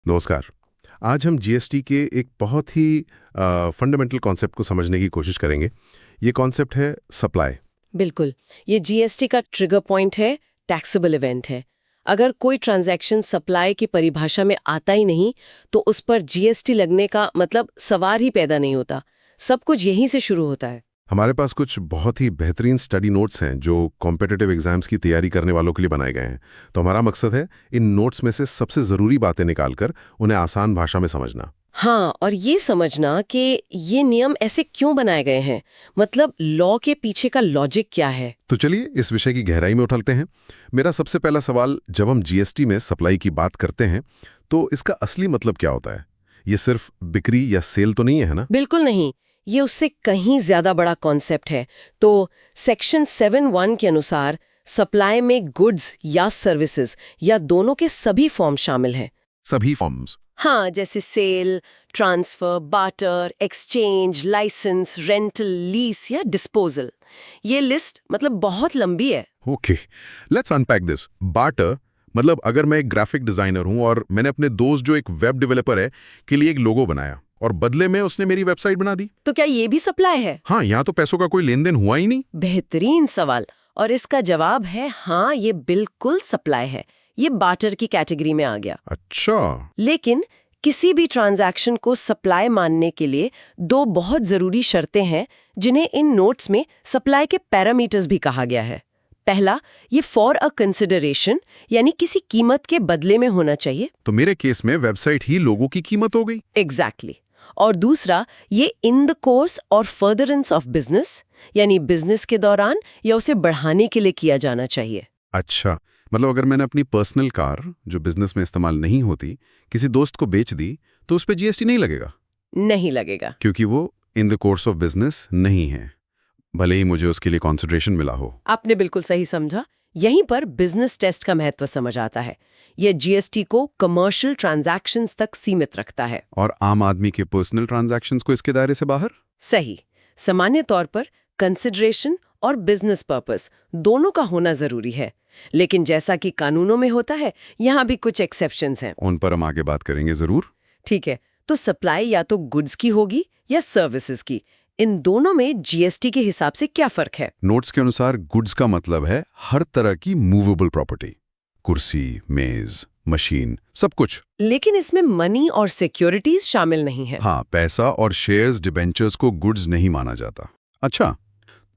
नमस्कार। आज हम जीएसटी के एक बहुत ही फंडामेंटल कॉन्सेप्ट को समझने की कोशिश करेंगे। ये कॉन्सेप्ट है सप्लाई। बिल्कुल। ये जीएसटी का ट्रिगर पॉइंट है, टैक्सेबल इवेंट है। अगर कोई ट्रांजैक्शन सप्लाई की परिभाषा में आता ही नहीं तो उस पर जीएसटी लगने का मतलब सवाल ही पैदा नहीं होता। सब कुछ यहीं से शुरू होता है। हमारे पास कुछ बहुत ही बेहतरीन स्टडी नोट्स हैं जो कॉम्पिटिटिव एग्जाम्स की तैयारी करने वालों के लिए बनाए गए हैं। तो हमारा मकसद है इन नोट्स में से सबसे ज़रूरी बातें निकालकर उन्हें आसान भाषा में समझना। हाँ, और ये समझना कि ये नियम ऐसे क्यों बनाए गए हैं, मतलब लॉ के पीछे का लॉजिक क्या है। तो चलिए इस विषय की गहराई में उठलते हैं। मेरा सबसे पहला सवाल, जब हम जीएसटी में सप्लाई की बात करते हैं तो इसका असली मतलब क्या होता है? ये सिर्फ बिक्री या सेल तो नहीं है ना? बिल्कुल नहीं, ये उससे कहीं ज्यादा बड़ा कॉन्सेप्ट है। तो सेक्शन 7(1) के अनुसार सप्लाई में गुड्स या सर्विसेज या दोनों के सभी फॉर्म शामिल हैं। सभी फॉर्म्स? हाँ, जैसे sale, transfer, barter, exchange, licence, rental, lease या डिस्पोजल। ये लिस्ट मतलब बहुत लंबी है। Okay, let's unpack this. Barter मतलब अगर मैं एक ग्राफिक डिजाइनर हूं और मैंने अपने दोस्त जो एक वेब डेवलपर है के लिए एक लोगो बनाया और बदले में उसने मेरी वेबसाइट बना दी, तो क्या ये भी सप्लाई है? हाँ, यहाँ तो पैसों का कोई लेन देन हुआ ही नहीं। बेहतरीन सवाल, और इसका जवाब है हाँ, ये बिल्कुल सप्लाई है। ये बार्टर की कैटेगरी में आ गया। अच्छा। लेकिन किसी भी ट्रांजैक्शन को सप्लाई मानने के लिए दो बहुत जरूरी शर्तें हैं जिन्हें इन नोट्स में सप्लाई के पैरामीटर्स भी कहा गया है। पहला, ये फॉर अ कंसिडरेशन, यानी किसी कीमत के बदले में होना चाहिए। तो मेरे केस में वेबसाइट ही लोगों की कीमत हो गई। एग्जैक्टली। और दूसरा, ये इन द कोर्स और फर्दरेंस ऑफ बिजनेस, यानी बिजनेस के दौरान या उसे बढ़ाने के लिए किया जाना चाहिए। अच्छा, मतलब अगर मैंने अपनी पर्सनल कार जो बिजनेस में इस्तेमाल नहीं होती किसी दोस्त को बेच दी तो उस पर जीएसटी नहीं लगेगा? नहीं लगेगा, क्योंकि वो in the course of business नहीं है, भले ही मुझे उसके लिए कंसिडरेशन मिला हो। आपने बिल्कुल सही समझा। यहीं पर बिजनेस टेस्ट का महत्व समझ आता है। यह जीएसटी को कमर्शियल ट्रांजैक्शंस तक सीमित रखता है। और आम आदमी के पर्सनल ट्रांजैक्शंस को इसके दायरे से बाहर? सही। सामान्य तौर पर कंसिडरेशन और बिजनेस पर्पस दोनों का होना जरूरी है, लेकिन जैसा कि कानूनों में होता है, यहाँ भी कुछ एक्सेप्शंस हैं। उन पर हम आगे बात करेंगे जरूर। ठीक है, तो सप्लाई या तो गुड्स की होगी या सर्विसेज की। इन दोनों में जीएसटी के हिसाब से क्या फर्क है? नोट्स के अनुसार गुड्स का मतलब है हर तरह की मूवेबल प्रॉपर्टी, कुर्सी, मेज, मशीन, सब कुछ। लेकिन इसमें मनी और सिक्योरिटीज शामिल नहीं है। हाँ, पैसा और शेयर्स, डिबेंचर्स को गुड्स नहीं माना जाता। अच्छा,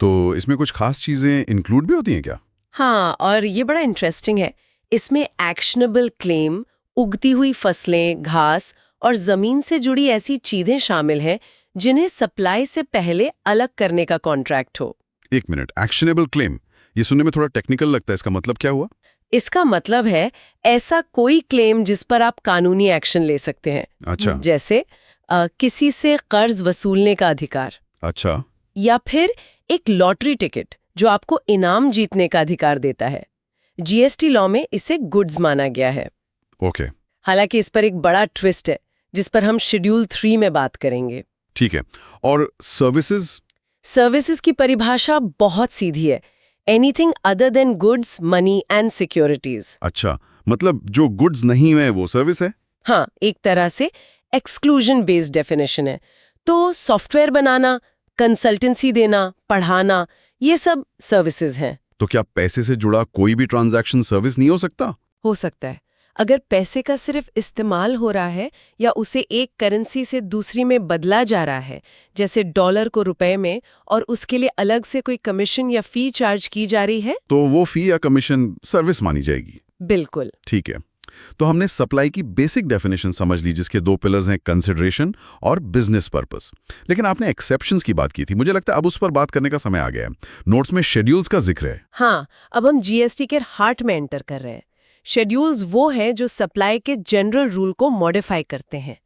तो इसमें कुछ खास चीजें इंक्लूड भी होती हैं क्या? हाँ, और ये बड़ा इंटरेस्टिंग है। इसमें एक्शनेबल क्लेम, उगती हुई फसलें, घास और जमीन से जुड़ी ऐसी चीजें शामिल हैं जिन्हें सप्लाई से पहले अलग करने का कॉन्ट्रैक्ट हो। एक मिनट, एक्शनेबल क्लेम, ये सुनने में थोड़ा टेक्निकल लगता है, इसका मतलब क्या हुआ? इसका मतलब है ऐसा कोई क्लेम जिस पर आप कानूनी एक्शन ले सकते हैं। अच्छा। जैसे किसी से कर्ज वसूलने का अधिकार। अच्छा। या फिर एक लॉटरी टिकट जो आपको इनाम जीतने का अधिकार देता है। जीएसटी लॉ में इसे गुड्स माना गया है। ओके। हालांकि इस पर एक बड़ा ट्विस्ट है जिस पर हम शेड्यूल 3 में बात करेंगे। ठीक है। और सर्विसेज? सर्विसेज की परिभाषा बहुत सीधी है। Anything other than goods, money and securities. अच्छा, मतलब जो गुड्स नहीं है वो सर्विस है? हाँ, एक तरह से एक्सक्लूजन बेस्ड डेफिनेशन है। तो सॉफ्टवेयर बनाना, कंसल्टेंसी देना, पढ़ाना, ये सब सर्विसेज हैं। तो क्या पैसे से जुड़ा कोई भी ट्रांजैक्शन सर्विस नहीं हो सकता? हो सकता है, अगर पैसे का सिर्फ इस्तेमाल हो रहा है या उसे एक करेंसी से दूसरी में बदला जा रहा है, जैसे डॉलर को रुपए में, और उसके लिए अलग से कोई कमीशन या फी चार्ज की जा रही है, तो वो फी या कमीशन सर्विस मानी जाएगी। बिल्कुल। ठीक है, तो हमने सप्लाई की बेसिक डेफिनेशन समझ ली जिसके दो पिलर्स हैं, कंसिडरेशन और बिजनेस पर्पस। लेकिन आपने एक्सेप्शंस की बात की थी, मुझे लगता है अब उस पर बात करने का समय आ गया है। नोट्स में शेड्यूल्स का जिक्र है। हाँ, अब हम जीएसटी के हार्ट में एंटर कर रहे हैं। शेड्यूल्स वो हैं जो सप्लाई के जनरल रूल को मॉडिफाई करते हैं।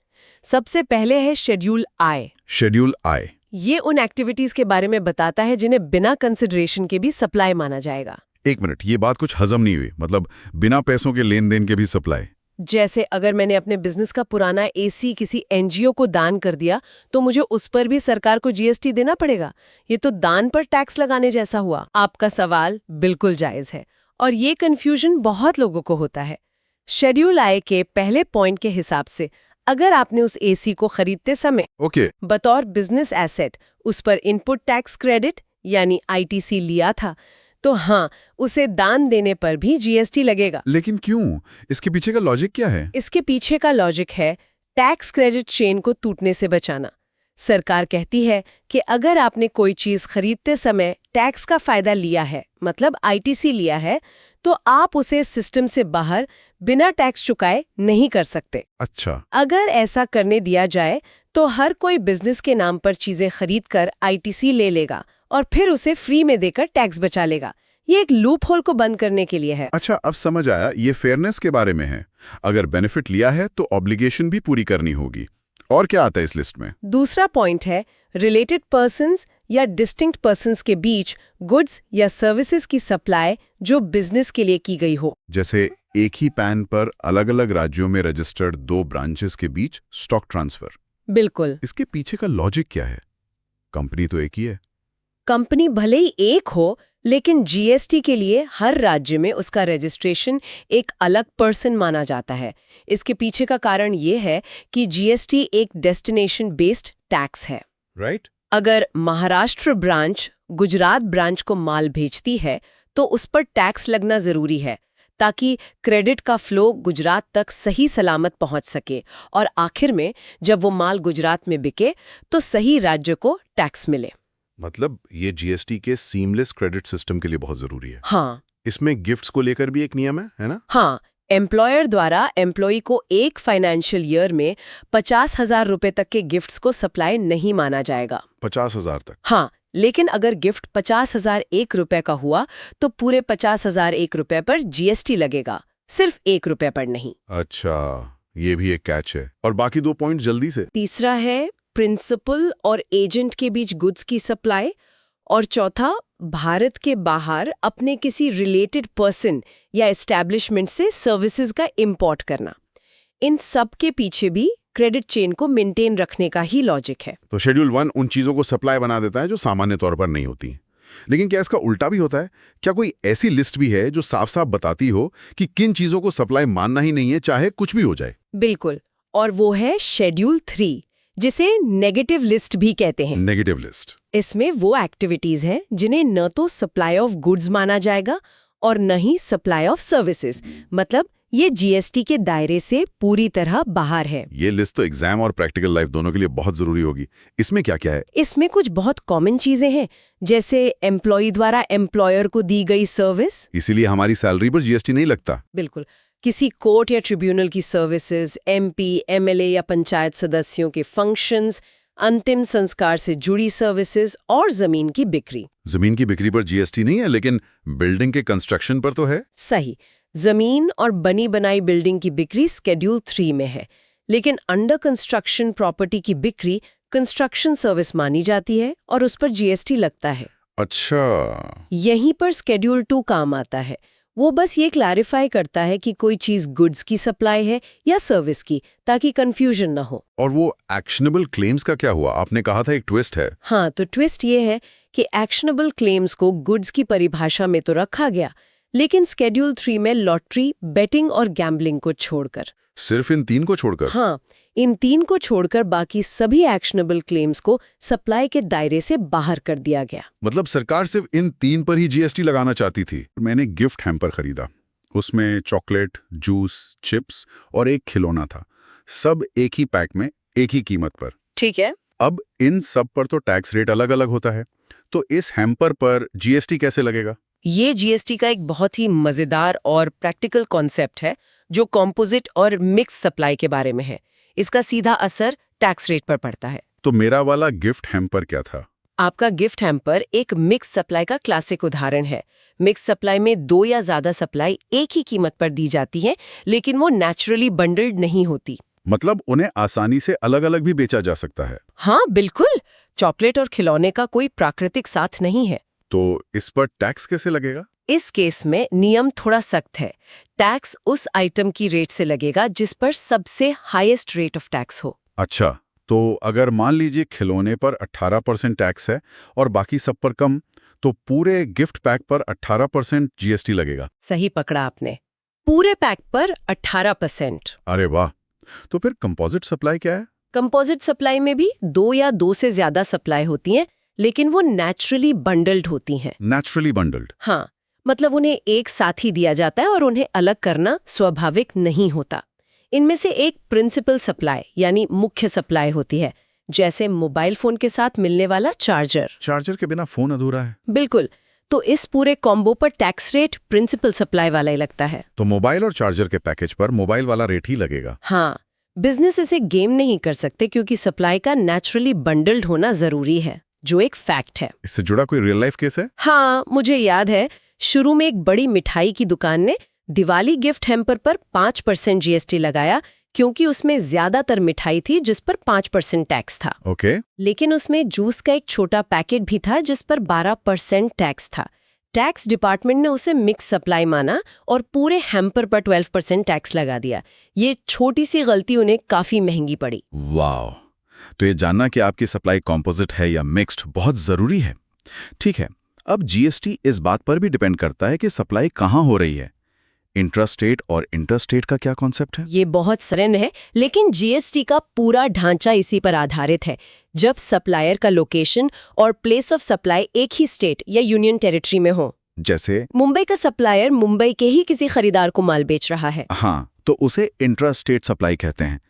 सबसे पहले है शेड्यूल आई। शेड्यूल आई, ये उन एक्टिविटीज के बारे में बताता है जिन्हें बिना कंसिडरेशन के भी सप्लाई माना जाएगा। एक मिनट, ये बात कुछ हजम नहीं हुई, मतलब बिना पैसों के लेन देन के भी सप्लाई? जैसे अगर मैंने अपने बिजनेस का पुराना एसी किसी एनजीओ को दान कर दिया तो मुझे उस पर भी सरकार को जीएसटी देना पड़ेगा। ये तो दान पर टैक्स लगाने जैसा हुआ। आपका सवाल बिल्कुल जायज है और ये कंफ्यूजन बहुत लोगों को होता है। शेड्यूल आय के पहले पॉइंट के हिसाब से अगर आपने उस एसी को खरीदते समय ओके, बतौर बिजनेस एसेट उस पर इनपुट टैक्स क्रेडिट यानी आईटीसी लिया था, तो हाँ, उसे दान देने पर भी जीएसटी लगेगा। लेकिन क्यों? इसके पीछे का लॉजिक क्या है? इसके पीछे का लॉजिक है टैक्स क्रेडिट चेन को टूटने से बचाना। सरकार कहती है कि अगर आपने कोई चीज खरीदते समय टैक्स का फायदा लिया है, मतलब आईटीसी लिया है, तो आप उसे सिस्टम से बाहर बिना टैक्स चुकाए नहीं कर सकते। अच्छा, अगर ऐसा करने दिया जाए तो हर कोई बिजनेस के नाम पर चीजें खरीदकर आईटीसी ले लेगा और फिर उसे फ्री में देकर टैक्स बचा लेगा। ये एक लूप होल को बंद करने के लिए है। अच्छा, अब समझ आया, ये फेयरनेस के बारे में है। अगर बेनिफिट लिया है तो ऑब्लिगेशन भी पूरी करनी होगी। और क्या आता है इस लिस्ट में? दूसरा पॉइंट है रिलेटेड पर्सन्स या डिस्टिंक्ट पर्सन्स के बीच गुड्स या सर्विसेज की सप्लाई जो बिजनेस के लिए की गई हो। जैसे एक ही पैन पर अलग-अलग राज्यों में रजिस्टर्ड 2 ब्रांचेस के बीच स्टॉक ट्रांसफर। बिल्कुल। इसके पीछे का लॉजिक क्या है? कंपनी तो एक ही है। कंपनी भले ही एक हो, लेकिन जीएसटी के लिए हर राज्य में उसका रजिस्ट्रेशन एक अलग पर्सन माना जाता है। इसके पीछे का कारण ये है कि जीएसटी एक डेस्टिनेशन बेस्ड टैक्स है। राइट? अगर महाराष्ट्र ब्रांच गुजरात ब्रांच को माल भेजती है तो उस पर टैक्स लगना जरूरी है, ताकि क्रेडिट का फ्लो गुजरात तक सही सलामत पहुंच सके और आखिर में जब वो माल गुजरात में बिके तो सही राज्य को टैक्स मिले। मतलब ये जीएसटी के सीमलेस क्रेडिट सिस्टम के लिए बहुत जरूरी है। हाँ। इसमें गिफ्ट्स को लेकर भी एक नियम है ना? हाँ, एम्प्लॉयर द्वारा एम्प्लॉई को एक फाइनेंशियल ईयर में 50,000 रुपए तक के गिफ्ट्स को सप्लाई नहीं माना जाएगा। 50,000 तक? हाँ, लेकिन अगर गिफ्ट 50,001 रुपए का हुआ तो पूरे 50,001 रुपए पर जीएसटी लगेगा, सिर्फ 1 रुपए पर नहीं। अच्छा, ये भी एक कैच है। और बाकी 2 पॉइंट जल्दी से। तीसरा है प्रिंसिपल और एजेंट के बीच गुड्स की सप्लाई, और चौथा भारत के बाहर अपने किसी रिलेटेड पर्सन या एस्टैब्लिशमेंट से सर्विसेज का इंपोर्ट करना। इन सब के पीछे भी क्रेडिट चेन को मेंटेन रखने का ही लॉजिक है। तो शेड्यूल 1 उन चीजों को सप्लाई बना देता है जो सामान्य तौर पर नहीं होती। लेकिन क्या इसका उल्टा भी होता है? क्या कोई ऐसी लिस्ट भी है जो साफ साफ बताती हो कि किन चीजों को सप्लाई मानना ही नहीं है, चाहे कुछ भी हो जाए? बिल्कुल, और वो है शेड्यूल 3, जिसे नेगेटिव लिस्ट भी कहते हैं। Negative list. इसमें वो एक्टिविटीज हैं जिन्हें न तो सप्लाई ऑफ गुड्स माना जाएगा और न ही सप्लाई ऑफ सर्विसेज, मतलब ये जीएसटी के दायरे से पूरी तरह बाहर है। ये लिस्ट तो एग्जाम और प्रैक्टिकल लाइफ दोनों के लिए बहुत जरूरी होगी। इसमें क्या क्या है? इसमें कुछ बहुत कॉमन चीजें हैं, जैसे एम्प्लॉई द्वारा एम्प्लॉयर को दी गई सर्विस। इसीलिए हमारी सैलरी पर जीएसटी नहीं लगता। बिल्कुल। किसी कोर्ट या ट्रिब्यूनल की सर्विसेज, एमपी, एमएलए या पंचायत सदस्यों के फंक्शंस, अंतिम संस्कार से जुड़ी सर्विसेज और जमीन की बिक्री। जमीन की बिक्री पर जीएसटी नहीं है, लेकिन बिल्डिंग के कंस्ट्रक्शन पर तो है। सही, जमीन और बनी बनाई बिल्डिंग की बिक्री शेड्यूल 3 में है, लेकिन अंडर कंस्ट्रक्शन प्रॉपर्टी की बिक्री कंस्ट्रक्शन सर्विस मानी जाती है और उस पर जीएसटी लगता है। अच्छा, यहीं पर शेड्यूल 2 काम आता है। वो बस ये क्लैरिफाई करता है कि कोई चीज गुड्स की सप्लाई है या सर्विस की, ताकि कंफ्यूजन ना हो। और वो एक्शनेबल क्लेम्स का क्या हुआ? आपने कहा था एक ट्विस्ट है। हाँ, तो ट्विस्ट ये है कि एक्शनेबल क्लेम्स को गुड्स की परिभाषा में तो रखा गया, लेकिन शेड्यूल 3 में लॉटरी, बेटिंग और गैम्बलिंग को छोड़कर। सिर्फ इन 3 को छोड़कर? हाँ, इन 3 को छोड़कर बाकी सभी एक्शनेबल क्लेम्स को सप्लाई के दायरे से बाहर कर दिया गया। मतलब सरकार सिर्फ इन 3 पर ही जीएसटी लगाना चाहती थी। मैंने गिफ्ट हैम्पर खरीदा, उसमें चॉकलेट, जूस, चिप्स और एक खिलौना था, सब एक ही पैक में, एक ही कीमत पर। ठीक है। अब इन सब पर तो टैक्स रेट अलग अलग होता है, तो इस हैम्पर पर जीएसटी कैसे लगेगा? ये जीएसटी का एक बहुत ही मजेदार और प्रैक्टिकल कॉन्सेप्ट है जो कॉम्पोजिट और मिक्स सप्लाई के बारे में है। इसका सीधा असर टैक्स रेट पर पड़ता है। तो मेरा वाला गिफ्ट हैम्पर क्या था? आपका गिफ्ट हैम्पर एक मिक्स सप्लाई का क्लासिक उदाहरण है। मिक्स सप्लाई में 2 या ज्यादा सप्लाई एक ही कीमत पर दी जाती है, लेकिन वो नेचुरली बंडल्ड नहीं होती। मतलब उन्हें आसानी से अलग अलग भी बेचा जा सकता है। हाँ बिल्कुल, चॉकलेट और खिलौने का कोई प्राकृतिक साथ नहीं है। तो इस पर टैक्स कैसे लगेगा? इस केस में नियम थोड़ा सख्त है। टैक्स उस आइटम की रेट से लगेगा जिस पर सबसे हाईएस्ट रेट ऑफ टैक्स हो। अच्छा, तो अगर मान लीजिए खिलौने पर 18% टैक्स है और बाकी सब पर कम, तो पूरे गिफ्ट पैक पर 18% जीएसटी लगेगा। सही पकड़ा आपने। पूरे पैक पर 18%। अरे वाह, तो फिर कंपोजिट सप्लाई क्या है? कंपोजिट सप्लाई में भी 2 या 2 से ज्यादा सप्लाई होती हैं, लेकिन वो नेचुरली बंडल्ड होती हैं। Naturally bundled. हाँ, मतलब उन्हें एक साथ ही दिया जाता है और उन्हें अलग करना स्वाभाविक नहीं होता। इनमें से एक प्रिंसिपल सप्लाई यानी मुख्य सप्लाई होती है, जैसे मोबाइल फोन के साथ मिलने वाला चार्जर। चार्जर के बिना फोन अधूरा है। बिल्कुल, तो इस पूरे कॉम्बो पर टैक्स रेट प्रिंसिपल सप्लाई वाला ही लगता है। तो मोबाइल और चार्जर के पैकेज पर मोबाइल वाला रेट ही लगेगा। हाँ, बिजनेस इसे गेम नहीं कर सकते क्योंकि सप्लाई का नेचुरली बंडल्ड होना जरूरी है, जो एक फैक्ट है। इससे जुड़ा कोई रियल लाइफ केस है? हाँ, मुझे याद है, शुरू में एक बड़ी मिठाई की दुकान ने दिवाली गिफ्ट हैम्पर पर 5% जीएसटी लगाया क्योंकि उसमें ज्यादातर मिठाई थी जिस पर 5% टैक्स था। ओके। लेकिन उसमें जूस का एक छोटा पैकेट भी था जिस पर 12% टैक्स था। टैक्स डिपार्टमेंट ने उसे मिक्स सप्लाई माना और पूरे हैम्पर पर 12% टैक्स लगा दिया। ये छोटी सी गलती उन्हें काफी महंगी पड़ी। वाह, तो ये जानना कि आपकी सप्लाई कॉम्पोजिट है या मिक्स्ड बहुत जरूरी है। ठीक है, अब जीएसटी इस बात पर भी डिपेंड करता है कि सप्लाई कहाँ हो रही है। इंट्रास्टेट और इंटरस्टेट का क्या कॉन्सेप्ट है? ये बहुत सरल है, लेकिन जीएसटी का पूरा ढांचा इसी पर आधारित है। जब सप्लायर का लोकेशन और प्लेस ऑफ सप्लाई एक ही स्टेट या यूनियन टेरिटरी में हो, जैसे मुंबई का सप्लायर मुंबई के ही किसी खरीदार को माल बेच रहा है, हाँ, तो उसे इंट्रास्टेट सप्लाई कहते हैं।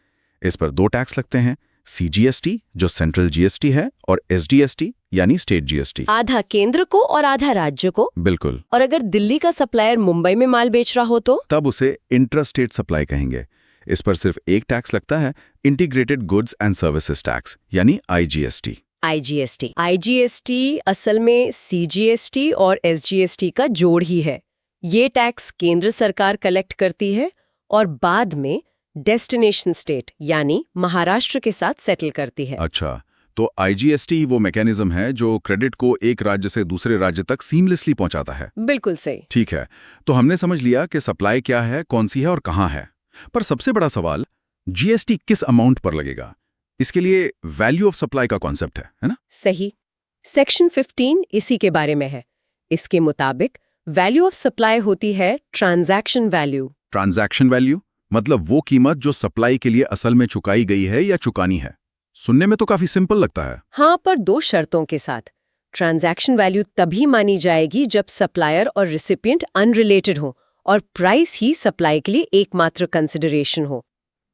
इस पर 2 टैक्स लगते हैं, सीजीएसटी जो सेंट्रल जीएसटी है और एसडीएसटी यानी स्टेट जीएसटी। आधा केंद्र को और आधा राज्य को। बिल्कुल। और अगर दिल्ली का सप्लायर मुंबई में माल बेच रहा हो तो तब उसे इंट्रास्टेट सप्लाई कहेंगे। इस पर सिर्फ एक टैक्स लगता है, integrated goods and services tax यानी आईजीएसटी। आईजीएसटी असल में सीजीएसटी और एसजीएसटी का जोड़ ही है। ये टैक्स केंद्र सरकार कलेक्ट करती है और बाद में डेस्टिनेशन स्टेट यानी महाराष्ट्र के साथ सेटल करती है। अच्छा, तो आईजीएसटी ही वो मैकेनिज्म है जो क्रेडिट को एक राज्य से दूसरे राज्य तक सीमलेसली पहुंचाता है। बिल्कुल सही। ठीक है, तो हमने समझ लिया कि सप्लाई क्या है, कौन सी है और कहां है। पर सबसे बड़ा सवाल, जीएसटी किस अमाउंट पर लगेगा? इसके लिए वैल्यू ऑफ सप्लाई का कॉन्सेप्ट है ना? सही। सेक्शन 15 इसी के बारे में है। इसके मुताबिक वैल्यू ऑफ सप्लाई होती है ट्रांजैक्शन वैल्यू। ट्रांजैक्शन वैल्यू मतलब वो कीमत जो सप्लाई के लिए असल में चुकाई गई है या चुकानी है। सुनने में तो काफी सिंपल लगता है। हाँ, पर 2 शर्तों के साथ। ट्रांजैक्शन वैल्यू तभी मानी जाएगी जब सप्लायर और रिसिपिएंट अनरिलेटेड हो और प्राइस ही सप्लाई के लिए एकमात्र कंसिडरेशन हो।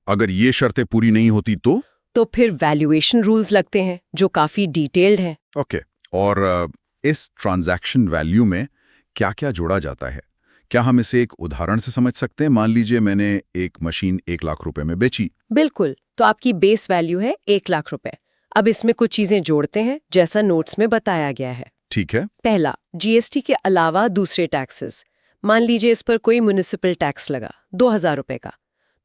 अगर ये शर्तें पूरी नहीं होती तो फिर वैल्यूएशन रूल्स लगते हैं जो काफी डिटेल्ड हैं। ओके, और इस ट्रांजैक्शन वैल्यू में क्या-क्या जोड़ा जाता है? क्या हम इसे एक उदाहरण से समझ सकते हैं? मान लीजिए मैंने एक मशीन 1 लाख रुपए में बेची। बिल्कुल, तो आपकी बेस वैल्यू है 1 लाख रुपए। अब इसमें कुछ चीजें जोड़ते हैं जैसा नोट्स में बताया गया है। ठीक है। पहला, जीएसटी के अलावा दूसरे टैक्सेस। मान लीजिए इस पर कोई म्युनिसिपल टैक्स लगा 2000 रुपए का,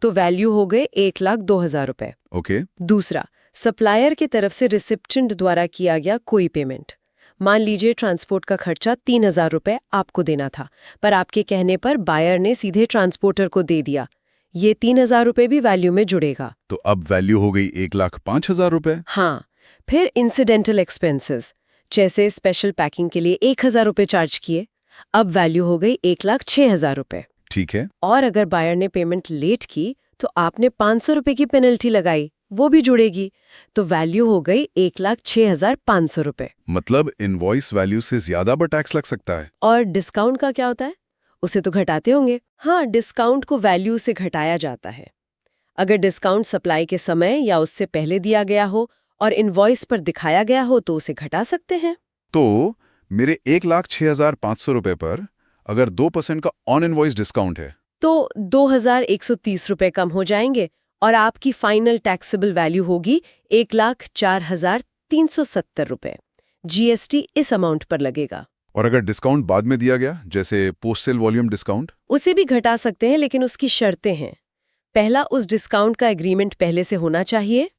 तो वैल्यू हो गए 1,02,000 रुपए। ओके। दूसरा, सप्लायर की तरफ से रिसिप्टेंट द्वारा किया गया कोई पेमेंट। मान लीजिए ट्रांसपोर्ट का खर्चा 3,000 रुपए आपको देना था, पर आपके कहने पर बायर ने सीधे ट्रांसपोर्टर को दे दिया। ये 3,000 रुपए भी वैल्यू में जुड़ेगा। तो अब वैल्यू हो गई 1,05,000 रुपए। हाँ, फिर इंसिडेंटल एक्सपेंसेस जैसे स्पेशल पैकिंग के लिए 1,000 रुपए चार्ज किए, अब वैल्यू हो गई 1,06,000 रुपए। ठीक है। और अगर बायर ने पेमेंट लेट की तो आपने 500 रुपए की पेनल्टी लगाई, वो भी जुड़ेगी, तो वैल्यू हो गई 1,06,500 रुपए। मतलब इनवॉइस वैल्यू से ज्यादा पर टैक्स लग सकता है। और डिस्काउंट का क्या होता है? उसे तो घटाते होंगे। हाँ, डिस्काउंट को वैल्यू से घटाया जाता है। अगर डिस्काउंट सप्लाई के समय या उससे पहले दिया गया हो और इनवॉइस पर दिखाया गया हो तो उसे घटा सकते हैं। तो मेरे 1,06,500 रुपए पर अगर 2% का ऑन इनवॉइस डिस्काउंट है तो 2,130 रुपए कम हो जाएंगे और आपकी फाइनल टैक्सेबल वैल्यू होगी 1,04,370 रुपए। जीएसटी इस अमाउंट पर लगेगा। और अगर डिस्काउंट बाद में दिया गया, जैसे पोस्ट सेल वॉल्यूम डिस्काउंट, उसे भी घटा सकते हैं, लेकिन उसकी शर्तें हैं। पहला, उस डिस्काउंट का एग्रीमेंट पहले से होना चाहिए,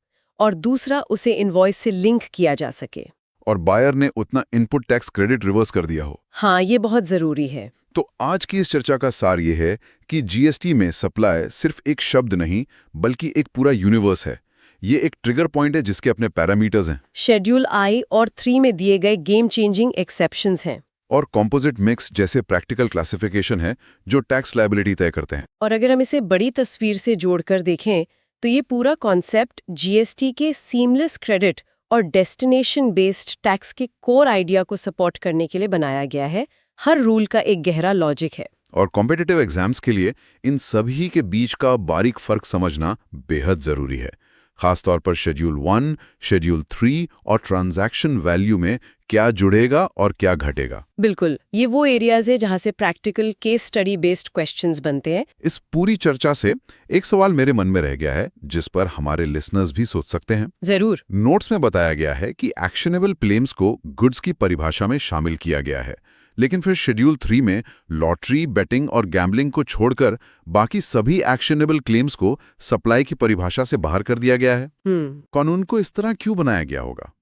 और दूसरा, उसे इनवॉइस से लिंक किया जा सके और बायर ने उतना इनपुट टैक्स क्रेडिट रिवर्स कर दिया हो। हाँ, ये बहुत जरूरी है। तो आज की इस चर्चा का सार ये है कि जीएसटी में सप्लाई सिर्फ एक शब्द नहीं बल्कि एक पूरा यूनिवर्स है। ये एक ट्रिगर पॉइंट है जिसके अपने पैरामीटर्स हैं। शेड्यूल I और 3 में दिए गए गेम चेंजिंग एक्सेप्शंस हैं। और कॉम्पोजिट मिक्स जैसे प्रैक्टिकल क्लासिफिकेशन है जो टैक्स लायबिलिटी तय करते हैं। और अगर हम इसे बड़ी तस्वीर से जोड़कर देखें तो ये पूरा कॉन्सेप्ट जीएसटी के सीमलेस क्रेडिट और डेस्टिनेशन बेस्ड टैक्स के कोर आइडिया को सपोर्ट करने के लिए बनाया गया है। हर रूल का एक गहरा लॉजिक है। और कॉम्पिटिटिव एग्जाम्स के लिए इन सभी के बीच का बारीक फर्क समझना बेहद जरूरी है, खासतौर पर शेड्यूल 1, शेड्यूल 3 और ट्रांजैक्शन वैल्यू में क्या जुड़ेगा और क्या घटेगा। बिल्कुल, ये वो एरियाज है जहां से practical case study based questions बनते हैं। इस पूरी चर्चा से एक सवाल मेरे मन में रह गया है जिस पर हमारे लिसनर्स भी सोच सकते हैं। जरूर। नोट्स में बताया गया है कि एक्शनेबल क्लेम्स को गुड्स की परिभाषा में शामिल किया गया है, लेकिन फिर शेड्यूल 3 में लॉटरी, बेटिंग और गैम्बलिंग को छोड़कर बाकी सभी एक्शनेबल क्लेम्स को सप्लाई की परिभाषा से बाहर कर दिया गया है। कानून को इस तरह क्यों बनाया गया होगा?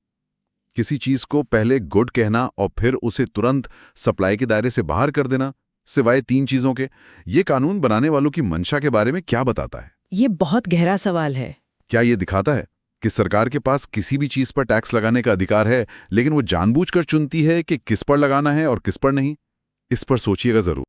किसी चीज को पहले गुड कहना और फिर उसे तुरंत सप्लाई के दायरे से बाहर कर देना, सिवाय 3 चीजों के, ये कानून बनाने वालों की मंशा के बारे में क्या बताता है? ये बहुत गहरा सवाल है। क्या ये दिखाता है कि सरकार के पास किसी भी चीज पर टैक्स लगाने का अधिकार है, लेकिन वो जानबूझकर चुनती है कि किस पर लगाना है और किस पर नहीं? इस पर सोचिएगा जरूर।